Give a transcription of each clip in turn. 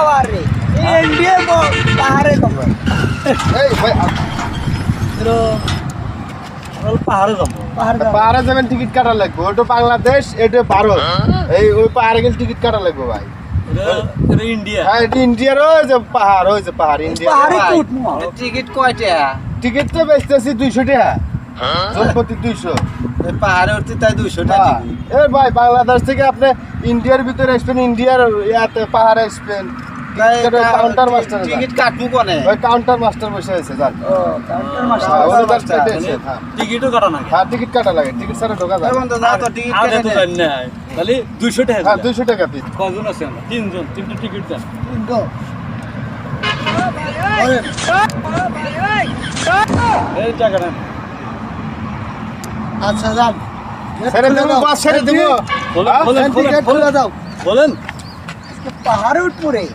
বাবারে ইন্ডিয়া পাহাড়ে যাবো এই ভাই পাহাড়ে যাবো পাহাড়ে যাবেন টিকিট কাটা লাগবে ওটা বাংলাদেশ এটা ভারত এই ওই পাহাড়ে গেলে টিকিট কাটা লাগবে ভাই ইন্ডিয়া হ্যাঁ এটা ইন্ডিয়ার ওই যে পাহাড় ইন্ডিয়া পাহাড়ে কি উঠবো টিকিট কয়টা টিকিট তো বেচতেছি 200 টাকা জনপ্রতি 200 পাহাড়ে উঠতে তাই 200 হ্যাঁ। টাকা এ ভাই বাংলাদেশ থেকে আপনি ইন্ডিয়ার ভিতরে আসবেন ইন্ডিয়ার ইয়াতে পাহাড়ে আসবেন কাউন্টার মাস্টার টিকিট কাটবো কোনে ওই কাউন্টার মাস্টার বসে আছে জান ও কাউন্টার মাস্টার হ্যাঁ, ওদের কাছে কেটেছে, হ্যাঁ। টিকিটও কাটা না হ্যাঁ টিকিট কাটা লাগে টিকিট ছাড়া ঢোকা যায় না। এখন তো না তো টিকিট আগে তো কেটে জানি না তাহলে 200 টাকা হ্যাঁ 200 টাকা পিস কজন আছে আমরা তিনজন তিনটে টিকিট দেন গো এই টাকা দেন আচ্ছা যান ছেড়ে দেবো বাস ছেড়ে দেবো বলেন হ্যাঁ? বলেন টিকিট খুলে দাও বলেন পাহাড়ে উঠবো রে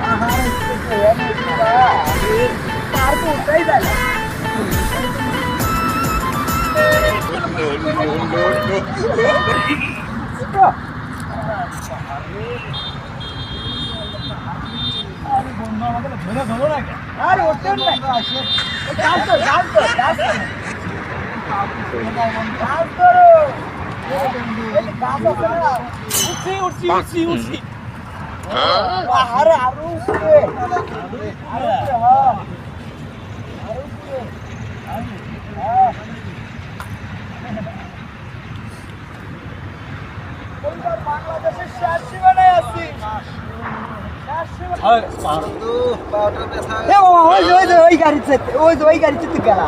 পাহাড়ে পাহাড় তো উঠাই যায় না আরে ওঠেন না জানতো উঠছি পাহাড়ে আরো উপরে বাংলাদেশের শেষ সীমানায় আছি ওই গাড়িতে ওই গাড়িতে গেল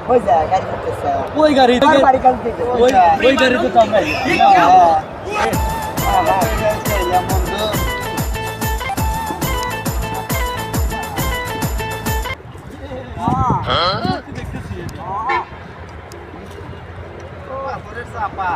ওই যা গাড়ি করতেছে ওই গাড়ি থেকে বাড়ি কাল থেকে ওই গাড়িতে তো আমরা চাপা